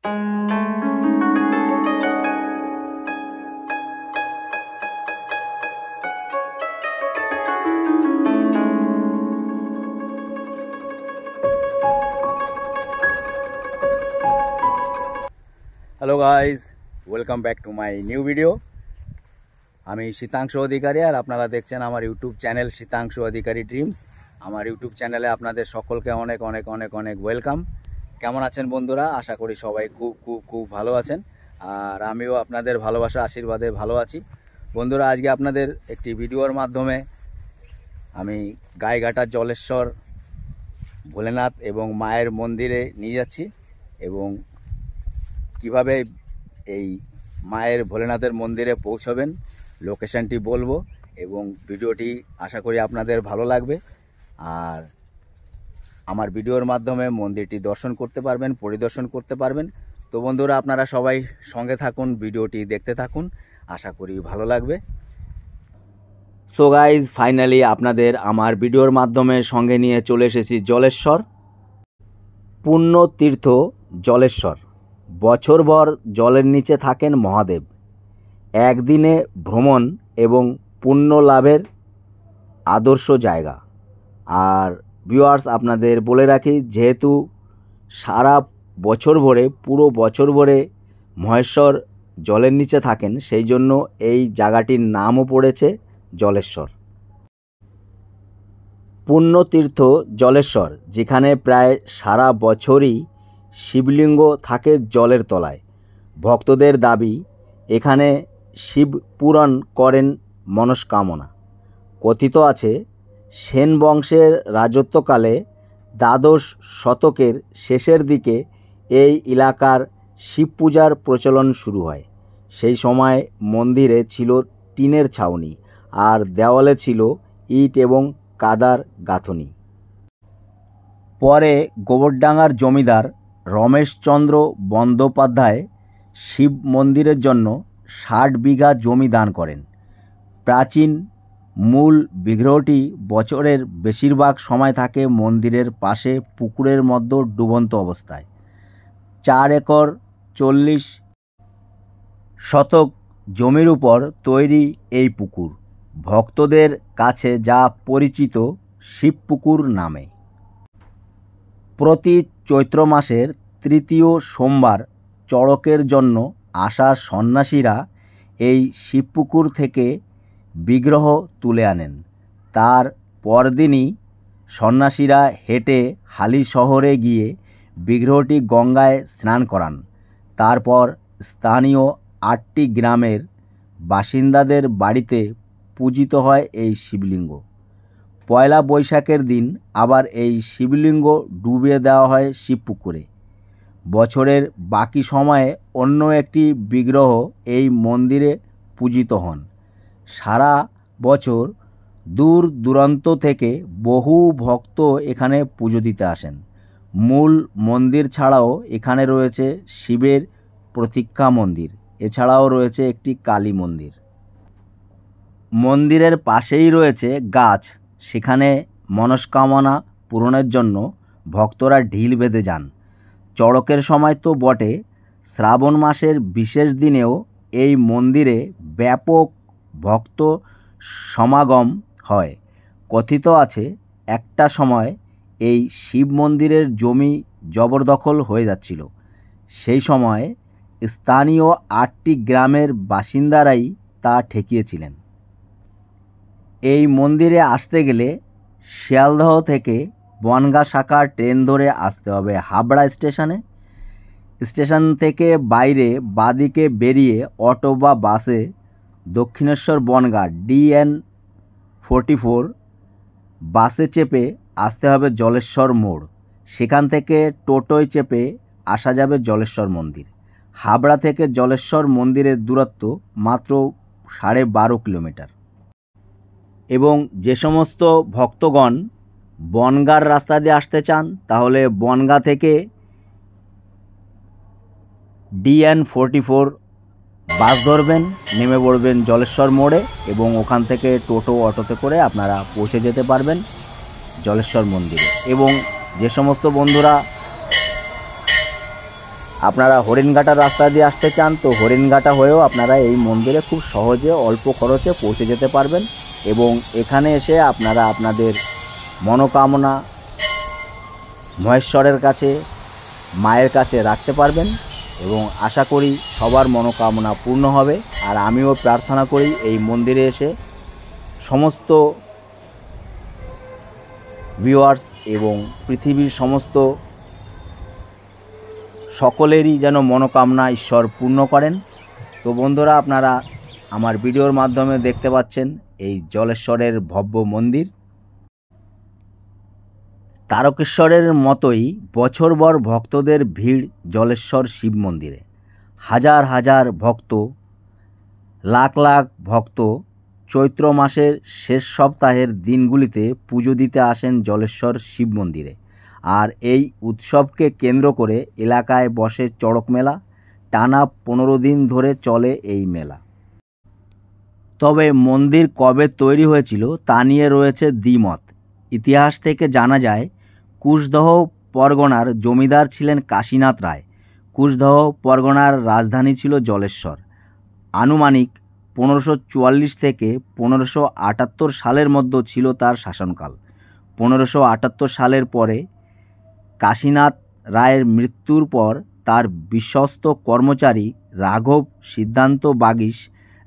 Hello guys, welcome back to my new video. আমি শীতাংশু অধিকারী আর আপনারা দেখছেন আমার ইউটিউব চ্যানেল শীতাংশু অধিকারী ড্রিমস। আমার ইউটিউব চ্যানেলে আপনাদের সকলকে অনেক অনেক অনেক অনেক ওয়েলকাম। কেমন আছেন বন্ধুরা? আশা করি সবাই খুব খুব খুব ভালো আছেন, আর আমিও আপনাদের ভালোবাসা আশীর্বাদে ভালো আছি। বন্ধুরা, আজকে আপনাদের একটি ভিডিওর মাধ্যমে আমি গাইঘাটার জলেশ্বর ভোলেনাথ এবং মায়ের মন্দিরে নিয়ে যাচ্ছি এবং কিভাবে এই মায়ের ভোলেনাথের মন্দিরে পৌঁছবেন লোকেশনটি বলবো এবং ভিডিওটি আশা করি আপনাদের ভালো লাগবে। আর আমার ভিডিওর মাধ্যমে মন্দিরটি দর্শন করতে পারবেন, পরিদর্শন করতে পারবেন। তো বন্ধুরা, আপনারা সবাই সঙ্গে থাকুন, ভিডিওটি দেখতে থাকুন, আশা করি ভালো লাগবে। সো গাইজ, ফাইনালি আপনাদের আমার ভিডিওর মাধ্যমে সঙ্গে নিয়ে চলে এসেছি জলেশ্বর, পুণ্যতীর্থ জলেশ্বর। বছরভর জলের নিচে থাকেন মহাদেব। একদিনে ভ্রমণ এবং পুণ্য লাভের আদর্শ জায়গা। আর ভিউয়ার্স, আপনাদের বলে রাখি, যেহেতু সারা বছর ভরে, পুরো বছর ভরে মহেশ্বর জলের নিচে থাকেন, সেই জন্য এই জায়গাটির নামও পড়েছে জলেশ্বর। পুণ্যতীর্থ জলেশ্বর, যেখানে প্রায় সারা বছরই শিবলিঙ্গ থাকে জলের তলায়। ভক্তদের দাবি, এখানে শিব পূরণ করেন মনস্কামনা। কথিত আছে, সেন বংশের রাজত্বকালে দ্বাদশ শতকের শেষের দিকে এই এলাকার শিব পূজার প্রচলন শুরু হয়। সেই সময় মন্দিরে ছিল টিনের ছাউনি আর দেওয়ালে ছিল ইট এবং কাদার গাঁথনি। পরে গোবরডাঙ্গার জমিদার রমেশচন্দ্র বন্দ্যোপাধ্যায় শিব মন্দিরের জন্য 60 বিঘা জমি দান করেন। প্রাচীন মূল বিগ্রহটি বছরের বেশিরভাগ সময় থাকে মন্দিরের পাশে পুকুরের মধ্যে ডুবন্ত অবস্থায়। 4 একর 40 শতক জমির উপর তৈরি এই পুকুর ভক্তদের কাছে যা পরিচিত শিবপুকুর নামে। প্রতি চৈত্র মাসের তৃতীয় সোমবার চড়কের জন্য আসা সন্ন্যাসীরা এই শিবপুকুর থেকে বিগ্রহ তুলে আনেন। তার পরদিনই সন্ন্যাসীরা হেঁটে হালি শহরে গিয়ে বিগ্রহটি গঙ্গায় স্নান করান। তারপর স্থানীয় 8টি গ্রামের বাসিন্দাদের বাড়িতে পূজিত হয় এই শিবলিঙ্গ। পয়লা বৈশাখের দিন আবার এই শিবলিঙ্গ ডুবিয়ে দেওয়া হয় শিবপুকুরে। বছরের বাকি সময়ে অন্য একটি বিগ্রহ এই মন্দিরে পূজিত হন। সারা বছর দূর দূরান্ত থেকে বহু ভক্ত এখানে পুজো দিতে আসেন। মূল মন্দির ছাড়াও এখানে রয়েছে শিবের প্রতীক্ষা মন্দির, এছাড়াও রয়েছে একটি কালী মন্দির। মন্দিরের পাশেই রয়েছে গাছ, সেখানে মনস্কামনা পূরণের জন্য ভক্তরা ঢিল বেঁধে যান। চড়কের সময় তো বটে, শ্রাবণ মাসের বিশেষ দিনেও এই মন্দিরে ব্যাপক ভক্ত সমাগম হয়। কথিত আছে, একটা সময় এই শিব মন্দিরের জমি জবরদখল হয়ে যাচ্ছিল। সেই সময় স্থানীয় 8টি গ্রামের বাসিন্দারাই তা ঠেকিয়েছিলেন। এই মন্দিরে আসতে গেলে শিয়ালদহ থেকে বনগাঁ শাখার ট্রেন ধরে আসতে হবে হাবড়া স্টেশনে। স্টেশন থেকে বাইরে বাঁদিকে বেরিয়ে অটো বা বাসে দক্ষিণেশ্বর বনগাঁ DN 44 বাসে চেপে আসতে হবে জলেশ্বর মোড়। সেখান থেকে টোটোয় চেপে আসা যাবে জলেশ্বর মন্দির। হাবড়া থেকে জলেশ্বর মন্দিরের দূরত্ব মাত্র 12.5 কিলোমিটার। এবং যে সমস্ত ভক্তগণ বনগাঁর রাস্তা দিয়ে আসতে চান, তাহলে বনগাঁ থেকে DN 44 বাস ধরবেন, নেমে পড়বেন জলেশ্বর মোড়ে এবং ওখান থেকে টোটো অটোতে করে আপনারা পৌঁছে যেতে পারবেন জলেশ্বর মন্দিরে। এবং যে সমস্ত বন্ধুরা আপনারা হরিণঘাটার রাস্তা দিয়ে আসতে চান তো হরিণঘাটা হয়েও আপনারা এই মন্দিরে খুব সহজে অল্প খরচে পৌঁছে যেতে পারবেন এবং এখানে এসে আপনারা আপনাদের মনোকামনা মহেশ্বরের কাছে মায়ের কাছে রাখতে পারবেন এবং আশা করি সবার মনোকামনা পূর্ণ হবে। আর আমিও প্রার্থনা করি এই মন্দিরে এসে সমস্ত ভিউয়ার্স এবং পৃথিবীর সমস্ত সকলেরই যেন মনোকামনা ঈশ্বর পূর্ণ করেন। তো বন্ধুরা, আপনারা আমার ভিডিওর মাধ্যমে দেখতে পাচ্ছেন এই জলেশ্বরের ভব্য মন্দির। তারকেশ্বরের মতোই বছরভর ভক্তদের ভিড় জলেশ্বর শিব মন্দিরে। হাজার হাজার ভক্ত, লাখ লাখ ভক্ত চৈত্র মাসের শেষ সপ্তাহের দিনগুলিতে পুজো দিতে আসেন জলেশ্বর শিব মন্দিরে। আর এই উৎসবকে কেন্দ্র করে এলাকায় বসে চড়ক মেলা। টানা 15 দিন ধরে চলে এই মেলা। তবে মন্দির কবে তৈরি হয়েছিল তা নিয়ে রয়েছে দ্বিমত। ইতিহাস থেকে জানা যায় কুশদহ পরগনার জমিদার ছিলেন কাশীনাথ রায়। কুশদহ পরগনার রাজধানী ছিল জলেশ্বর। আনুমানিক 1544 থেকে 1578 সালের মধ্যে ছিল তার শাসনকাল। 1578 সালের পরে কাশীনাথ রায়ের মৃত্যুর পর তার বিশ্বস্ত কর্মচারী রাঘব সিদ্ধান্ত বাগীশ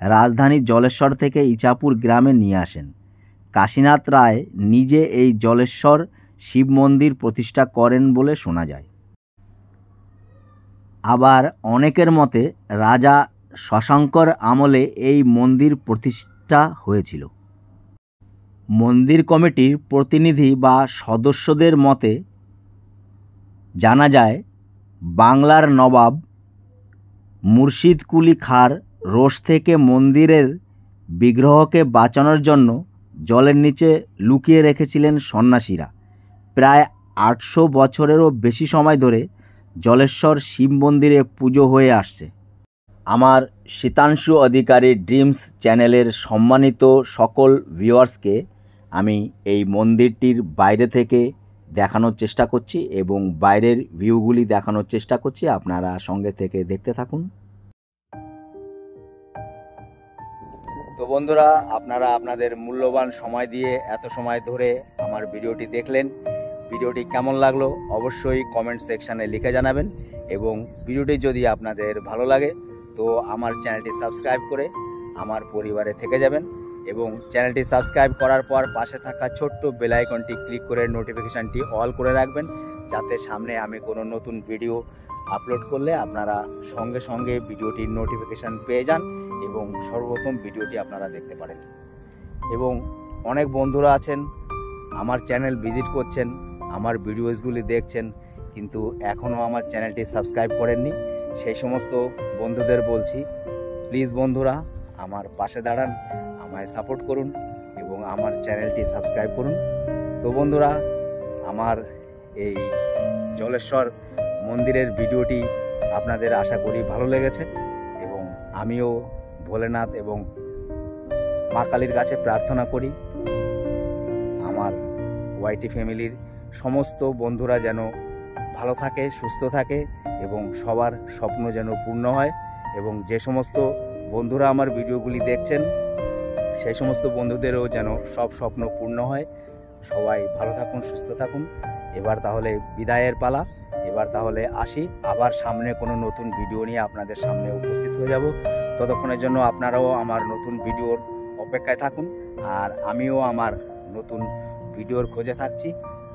রাজধানী জলেশ্বর থেকে ইছাপুর গ্রামে নিয়ে আসেন। কাশীনাথ রায় নিজে এই জলেশ্বর শিব মন্দির প্রতিষ্ঠা করেন বলে শোনা যায়। আবার অনেকের মতে রাজা শশাঙ্কর আমলে এই মন্দির প্রতিষ্ঠা হয়েছিল। মন্দির কমিটির প্রতিনিধি বা সদস্যদের মতে জানা যায় বাংলার নবাব মুর্শিদ কুলি খাঁর রোষ থেকে মন্দিরের বিগ্রহকে বাঁচানোর জন্য জলের নিচে লুকিয়ে রেখেছিলেন সন্ন্যাসীরা। প্রায় 800 বছরেরও বেশি সময় ধরে জলেশ্বর শিব মন্দিরে পুজো হয়ে আসছে। আমার শীতাংশু অধিকারী ড্রিমস চ্যানেলের সম্মানিত সকল ভিউয়ার্সকে আমি এই মন্দিরটির বাইরে থেকে দেখানোর চেষ্টা করছি এবং বাইরের ভিউগুলি দেখানোর চেষ্টা করছি। আপনারা সঙ্গে থেকে দেখতে থাকুন। তো বন্ধুরা, আপনারা আপনাদের মূল্যবান সময় দিয়ে এত সময় ধরে আমার ভিডিওটি দেখলেন। ভিডিওটি কেমন লাগলো অবশ্যই কমেন্ট সেকশানে লিখে জানাবেন এবং ভিডিওটি যদি আপনাদের ভালো লাগে তো আমার চ্যানেলটি সাবস্ক্রাইব করে আমার পরিবারে থেকে যাবেন এবং চ্যানেলটি সাবস্ক্রাইব করার পর পাশে থাকা ছোট্ট বেল আইকনটি ক্লিক করে নোটিফিকেশানটি অল করে রাখবেন, যাতে সামনে আমি কোনো নতুন ভিডিও আপলোড করলে আপনারা সঙ্গে সঙ্গে ভিডিওটির নোটিফিকেশান পেয়ে যান এবং সর্বপ্রথম ভিডিওটি আপনারা দেখতে পারেন। এবং অনেক বন্ধুরা আছেন আমার চ্যানেল ভিজিট করছেন, আমার ভিডিওসগুলি দেখছেন, কিন্তু এখনও আমার চ্যানেলটি সাবস্ক্রাইব করেননি। সেই সমস্ত বন্ধুদের বলছি, প্লিজ বন্ধুরা আমার পাশে দাঁড়ান, আমায় সাপোর্ট করুন এবং আমার চ্যানেলটি সাবস্ক্রাইব করুন। তো বন্ধুরা, আমার এই জলেশ্বর মন্দিরের ভিডিওটি আপনাদের আশা করি ভালো লেগেছে এবং আমিও ভোলেনাথ এবং মা কালীর কাছে প্রার্থনা করি আমার ওয়াইটি ফ্যামিলির সমস্ত বন্ধুরা যেন ভালো থাকে, সুস্থ থাকে এবং সবার স্বপ্ন যেন পূর্ণ হয়। এবং যে সমস্ত বন্ধুরা আমার ভিডিওগুলি দেখছেন সেই সমস্ত বন্ধুদেরও যেন সব স্বপ্ন পূর্ণ হয়। সবাই ভালো থাকুন, সুস্থ থাকুন। এবার তাহলে বিদায়ের পালা। এবার তাহলে আসি, আবার সামনে কোনো নতুন ভিডিও নিয়ে আপনাদের সামনে উপস্থিত হয়ে যাব। ততক্ষণের জন্য আপনারাও আমার নতুন ভিডিওর অপেক্ষায় থাকুন আর আমিও আমার নতুন ভিডিওর খোঁজে থাকছি।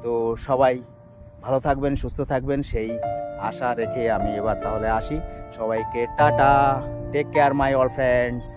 তো সবাই ভালো থাকবেন, সুস্থ থাকবেন সেই আশা রেখে আমি এবার তাহলে আসি। সবাইকে tata, take care my all friends.